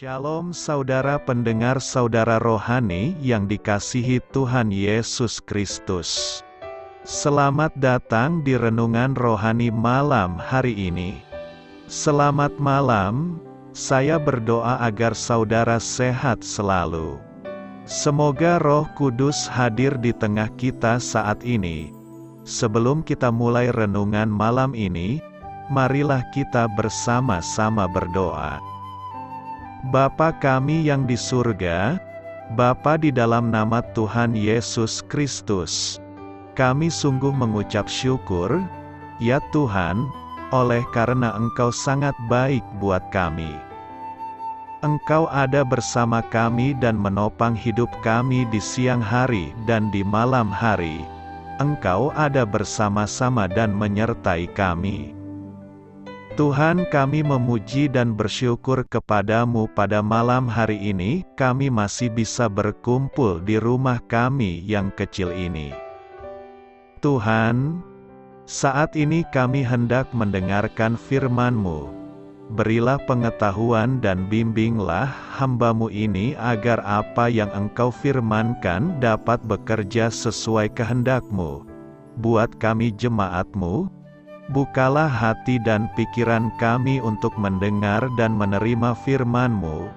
Shalom saudara pendengar saudara rohani yang dikasihi Tuhan Yesus Kristus. Selamat datang di renungan rohani malam hari ini. Selamat malam, saya berdoa agar saudara sehat selalu. Semoga Roh Kudus hadir di tengah kita saat ini. Sebelum kita mulai renungan malam ini, marilah kita bersama-sama berdoa. Bapa kami yang di surga, Bapa di dalam nama Tuhan Yesus Kristus, kami sungguh mengucap syukur, ya Tuhan, oleh karena Engkau sangat baik buat kami. Engkau ada bersama kami dan menopang hidup kami di siang hari dan di malam hari. Engkau ada bersama-sama dan menyertai kami. Tuhan, kami memuji dan bersyukur kepadamu pada malam hari ini, kami masih bisa berkumpul di rumah kami yang kecil ini. Tuhan, saat ini kami hendak mendengarkan firman-Mu. Berilah pengetahuan dan bimbinglah hamba-Mu ini agar apa yang Engkau firmankan dapat bekerja sesuai kehendak-Mu. Buat kami jemaat-Mu, bukalah hati dan pikiran kami untuk mendengar dan menerima firman-Mu.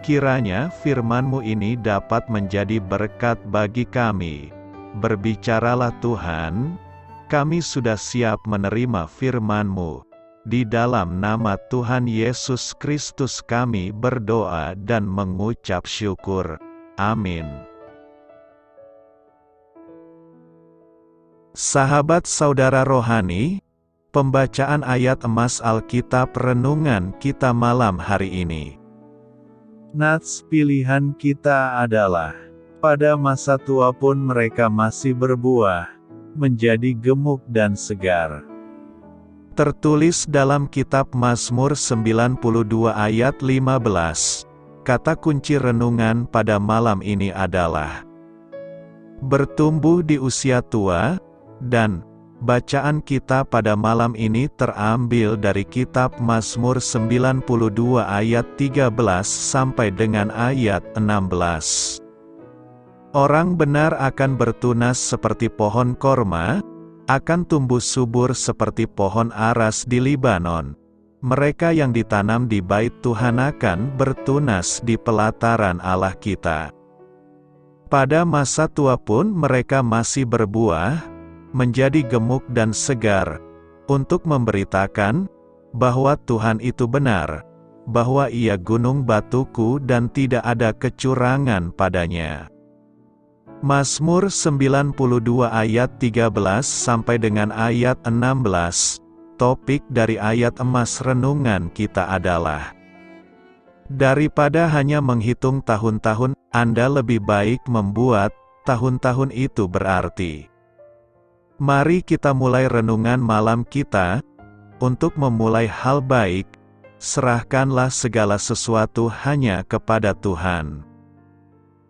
Kiranya firman-Mu ini dapat menjadi berkat bagi kami. Berbicaralah Tuhan, kami sudah siap menerima firman-Mu. Di dalam nama Tuhan Yesus Kristus kami berdoa dan mengucap syukur. Amin. Sahabat saudara rohani, pembacaan ayat emas Alkitab renungan kita malam hari ini. Nats pilihan kita adalah, pada masa tua pun mereka masih berbuah, menjadi gemuk dan segar. Tertulis dalam kitab Mazmur 92 ayat 15. Kata kunci renungan pada malam ini adalah bertumbuh di usia tua, dan bacaan kita pada malam ini terambil dari kitab Mazmur 92 ayat 13 sampai dengan ayat 16. Orang benar akan bertunas seperti pohon korma, akan tumbuh subur seperti pohon aras di Libanon. Mereka yang ditanam di bait Tuhan akan bertunas di pelataran Allah kita. Pada masa tua pun mereka masih berbuah, menjadi gemuk dan segar, untuk memberitakan bahwa Tuhan itu benar, bahwa Ia gunung batuku dan tidak ada kecurangan padanya. Mazmur 92 ayat 13 sampai dengan ayat 16, topik dari ayat emas renungan kita adalah, daripada hanya menghitung tahun-tahun, Anda lebih baik membuat tahun-tahun itu berarti. Mari kita mulai renungan malam kita. Untuk memulai hal baik, serahkanlah segala sesuatu hanya kepada Tuhan.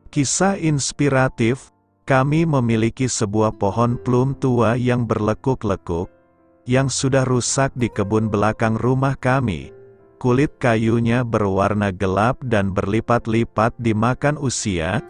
Kisah inspiratif, kami memiliki sebuah pohon plum tua yang berlekuk-lekuk, yang sudah rusak di kebun belakang rumah kami. Kulit kayunya berwarna gelap dan berlipat-lipat dimakan usia,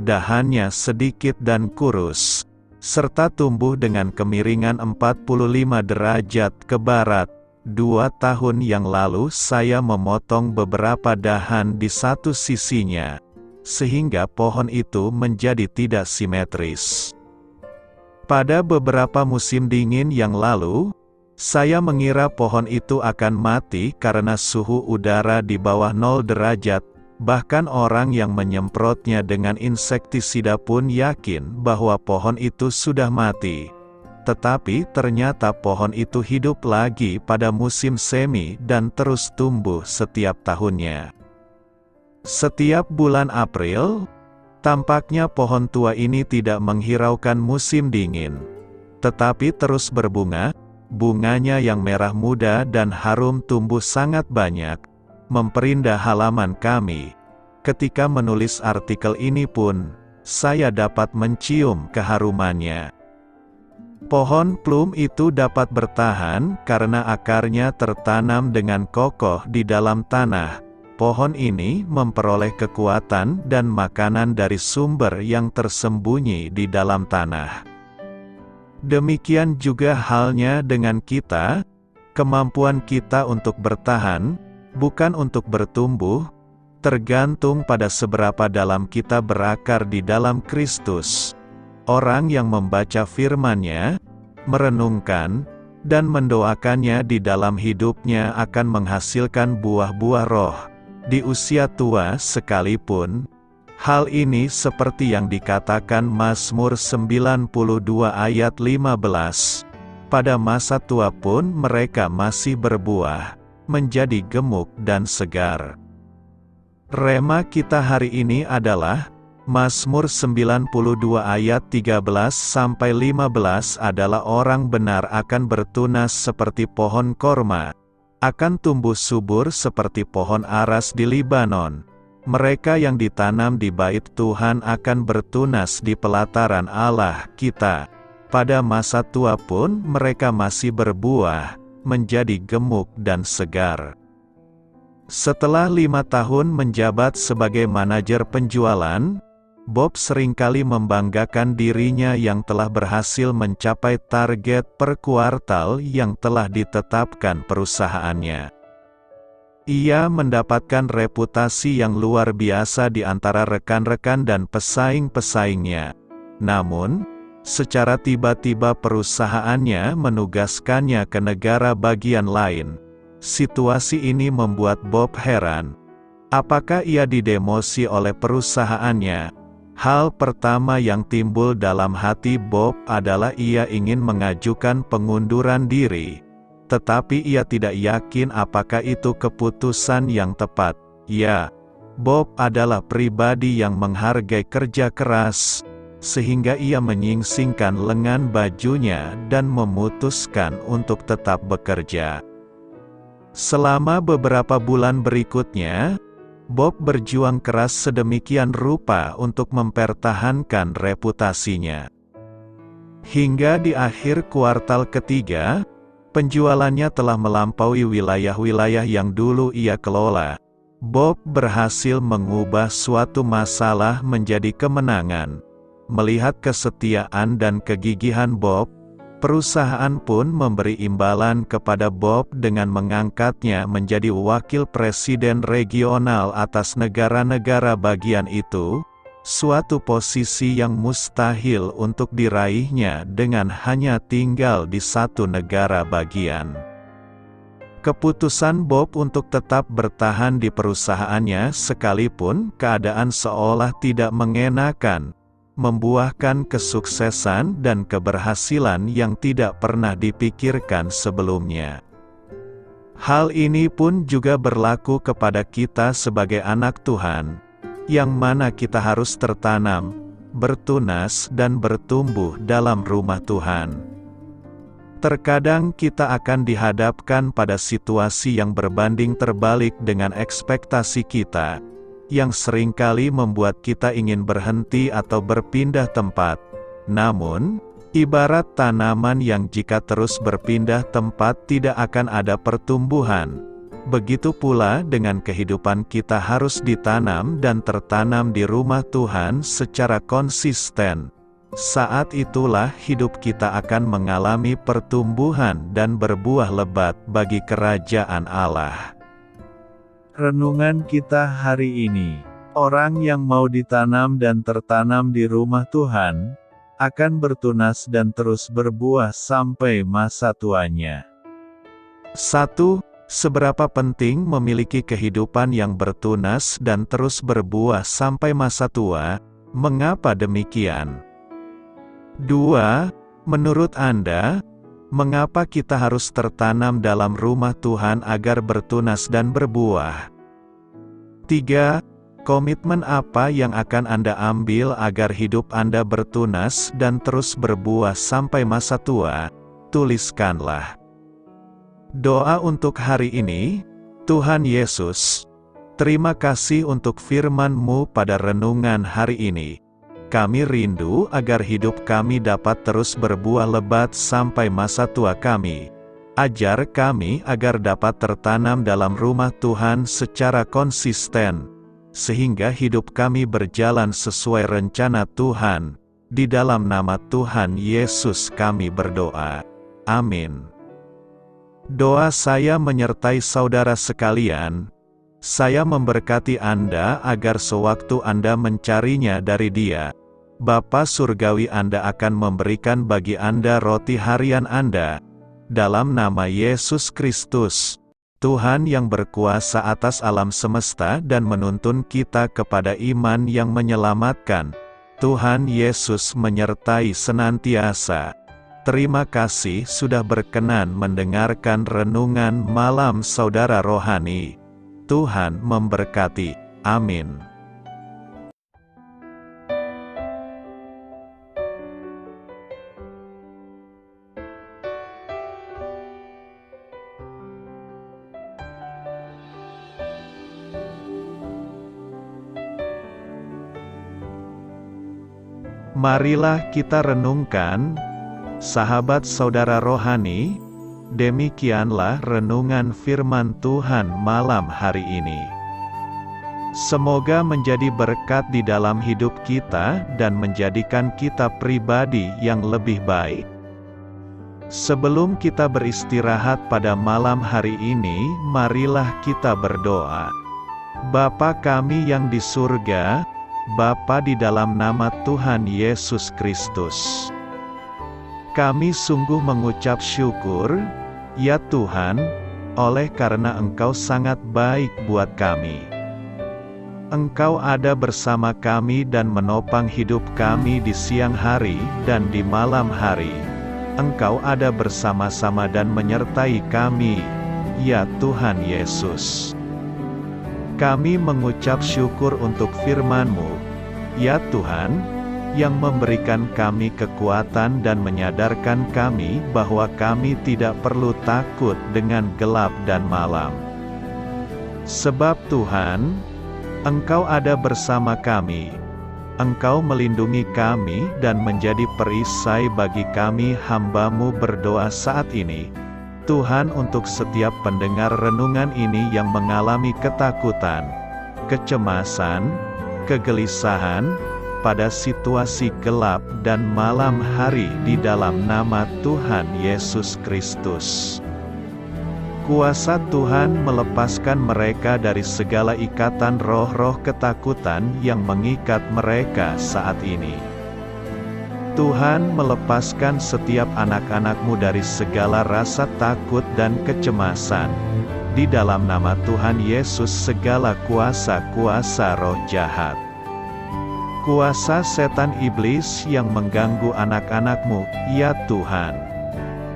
dahannya sedikit dan kurus, serta tumbuh dengan kemiringan 45 derajat ke barat. 2 tahun yang lalu saya memotong beberapa dahan di satu sisinya, sehingga pohon itu menjadi tidak simetris. Pada beberapa musim dingin yang lalu, saya mengira pohon itu akan mati karena suhu udara di bawah 0 derajat. Bahkan orang yang menyemprotnya dengan insektisida pun yakin bahwa pohon itu sudah mati. Tetapi ternyata pohon itu hidup lagi pada musim semi dan terus tumbuh setiap tahunnya. Setiap bulan April, tampaknya pohon tua ini tidak menghiraukan musim dingin, tetapi terus berbunga. Bunganya yang merah muda dan harum tumbuh sangat banyak, memperindah halaman kami. Ketika menulis artikel ini pun, saya dapat mencium keharumannya. Pohon plum itu dapat bertahan karena akarnya tertanam dengan kokoh di dalam tanah, pohon ini memperoleh kekuatan dan makanan dari sumber yang tersembunyi di dalam tanah. Demikian juga halnya dengan kita, kemampuan kita untuk bertahan, bukan untuk bertumbuh, tergantung pada seberapa dalam kita berakar di dalam Kristus. Orang yang membaca firman-Nya, merenungkan, dan mendoakannya di dalam hidupnya akan menghasilkan buah-buah roh, di usia tua sekalipun. Hal ini seperti yang dikatakan Mazmur 92 ayat 15. Pada masa tua pun mereka masih berbuah, menjadi gemuk dan segar. Rema kita hari ini adalah Mazmur 92 ayat 13-15 adalah orang benar akan bertunas seperti pohon korma, akan tumbuh subur seperti pohon aras di Libanon. Mereka yang ditanam di bait Tuhan akan bertunas di pelataran Allah kita. Pada masa tua pun mereka masih berbuah, menjadi gemuk dan segar. Setelah 5 tahun menjabat sebagai manajer penjualan, Bob seringkali membanggakan dirinya yang telah berhasil mencapai target per kuartal yang telah ditetapkan perusahaannya. Ia mendapatkan reputasi yang luar biasa di antara rekan-rekan dan pesaing-pesaingnya. Namun, secara tiba-tiba perusahaannya menugaskannya ke negara bagian lain. Situasi ini membuat Bob heran. Apakah ia didemosi oleh perusahaannya? Hal pertama yang timbul dalam hati Bob adalah ia ingin mengajukan pengunduran diri. Tetapi ia tidak yakin apakah itu keputusan yang tepat. Ya, Bob adalah pribadi yang menghargai kerja keras, sehingga ia menyingsingkan lengan bajunya dan memutuskan untuk tetap bekerja. Selama beberapa bulan berikutnya, Bob berjuang keras sedemikian rupa untuk mempertahankan reputasinya. Hingga di akhir kuartal ketiga, penjualannya telah melampaui wilayah-wilayah yang dulu ia kelola. Bob berhasil mengubah suatu masalah menjadi kemenangan. Melihat kesetiaan dan kegigihan Bob, perusahaan pun memberi imbalan kepada Bob dengan mengangkatnya menjadi wakil presiden regional atas negara-negara bagian itu, suatu posisi yang mustahil untuk diraihnya dengan hanya tinggal di satu negara bagian. Keputusan Bob untuk tetap bertahan di perusahaannya sekalipun keadaan seolah tidak mengenakan, membuahkan kesuksesan dan keberhasilan yang tidak pernah dipikirkan sebelumnya. Hal ini pun juga berlaku kepada kita sebagai anak Tuhan, yang mana kita harus tertanam, bertunas dan bertumbuh dalam rumah Tuhan. Terkadang kita akan dihadapkan pada situasi yang berbanding terbalik dengan ekspektasi kita, yang seringkali membuat kita ingin berhenti atau berpindah tempat. Namun, ibarat tanaman yang jika terus berpindah tempat tidak akan ada pertumbuhan. Begitu pula dengan kehidupan kita harus ditanam dan tertanam di rumah Tuhan secara konsisten. Saat itulah hidup kita akan mengalami pertumbuhan dan berbuah lebat bagi kerajaan Allah. Renungan kita hari ini, orang yang mau ditanam dan tertanam di rumah Tuhan, akan bertunas dan terus berbuah sampai masa tuanya. 1. Seberapa penting memiliki kehidupan yang bertunas dan terus berbuah sampai masa tua? Mengapa demikian? 2. Menurut Anda, mengapa kita harus tertanam dalam rumah Tuhan agar bertunas dan berbuah? 3. Komitmen apa yang akan Anda ambil agar hidup Anda bertunas dan terus berbuah sampai masa tua? Tuliskanlah. Doa untuk hari ini. Tuhan Yesus, terima kasih untuk firman-Mu pada renungan hari ini. Kami rindu agar hidup kami dapat terus berbuah lebat sampai masa tua kami. Ajar kami agar dapat tertanam dalam rumah Tuhan secara konsisten, sehingga hidup kami berjalan sesuai rencana Tuhan. Di dalam nama Tuhan Yesus kami berdoa. Amin. Doa saya menyertai saudara sekalian. Saya memberkati Anda agar sewaktu Anda mencarinya dari Dia, Bapa Surgawi Anda akan memberikan bagi Anda roti harian Anda. Dalam nama Yesus Kristus, Tuhan yang berkuasa atas alam semesta dan menuntun kita kepada iman yang menyelamatkan, Tuhan Yesus menyertai senantiasa. Terima kasih sudah berkenan mendengarkan renungan malam saudara rohani. Tuhan memberkati. Amin. Marilah kita renungkan, sahabat saudara rohani, demikianlah renungan firman Tuhan malam hari ini. Semoga menjadi berkat di dalam hidup kita dan menjadikan kita pribadi yang lebih baik. Sebelum kita beristirahat pada malam hari ini, marilah kita berdoa. Bapa kami yang di surga, Bapa di dalam nama Tuhan Yesus Kristus, kami sungguh mengucap syukur, ya Tuhan, oleh karena Engkau sangat baik buat kami. Engkau ada bersama kami dan menopang hidup kami di siang hari dan di malam hari. Engkau ada bersama-sama dan menyertai kami, ya Tuhan Yesus. Kami mengucap syukur untuk firman-Mu, ya Tuhan, yang memberikan kami kekuatan dan menyadarkan kami bahwa kami tidak perlu takut dengan gelap dan malam. Sebab Tuhan, Engkau ada bersama kami. Engkau melindungi kami dan menjadi perisai bagi kami hamba-Mu berdoa saat ini. Tuhan, untuk setiap pendengar renungan ini yang mengalami ketakutan, kecemasan, kegelisahan, pada situasi gelap dan malam hari di dalam nama Tuhan Yesus Kristus. Kuasa Tuhan melepaskan mereka dari segala ikatan roh-roh ketakutan yang mengikat mereka saat ini. Tuhan melepaskan setiap anak-anak-Mu dari segala rasa takut dan kecemasan. Di dalam nama Tuhan Yesus segala kuasa-kuasa roh jahat, kuasa setan iblis yang mengganggu anak-anak-Mu, ya Tuhan,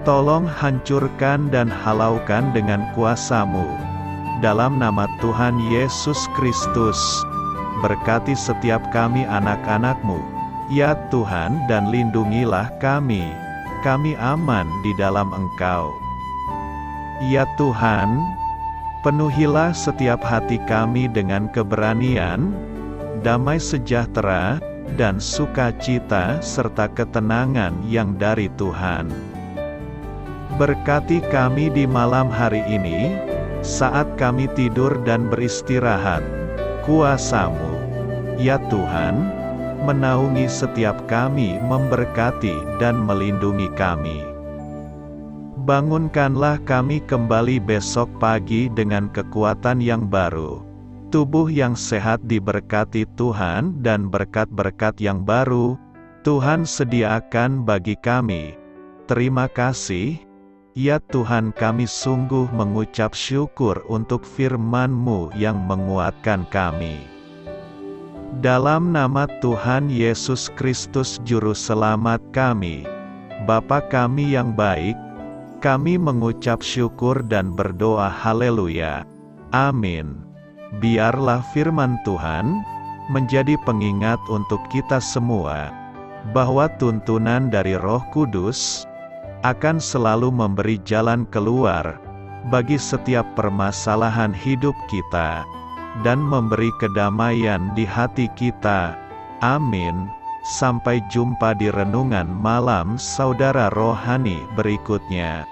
tolong hancurkan dan halaukan dengan kuasa-Mu. Dalam nama Tuhan Yesus Kristus, berkati setiap kami anak-anak-Mu, ya Tuhan, dan lindungilah kami aman di dalam Engkau. Ya Tuhan, penuhilah setiap hati kami dengan keberanian, damai sejahtera, dan sukacita serta ketenangan yang dari Tuhan. Berkati kami di malam hari ini, saat kami tidur dan beristirahat. Kuasa-Mu, ya Tuhan, menaungi setiap kami, memberkati dan melindungi kami. Bangunkanlah kami kembali besok pagi dengan kekuatan yang baru. Tubuh yang sehat diberkati Tuhan dan berkat-berkat yang baru Tuhan sediakan bagi kami. Terima kasih, ya Tuhan, kami sungguh mengucap syukur untuk firman-Mu yang menguatkan kami. Dalam nama Tuhan Yesus Kristus Juru Selamat kami, Bapa kami yang baik, kami mengucap syukur dan berdoa haleluya. Amin. Biarlah firman Tuhan menjadi pengingat untuk kita semua, bahwa tuntunan dari Roh Kudus akan selalu memberi jalan keluar bagi setiap permasalahan hidup kita, dan memberi kedamaian di hati kita. Amin. Sampai jumpa di renungan malam saudara rohani berikutnya.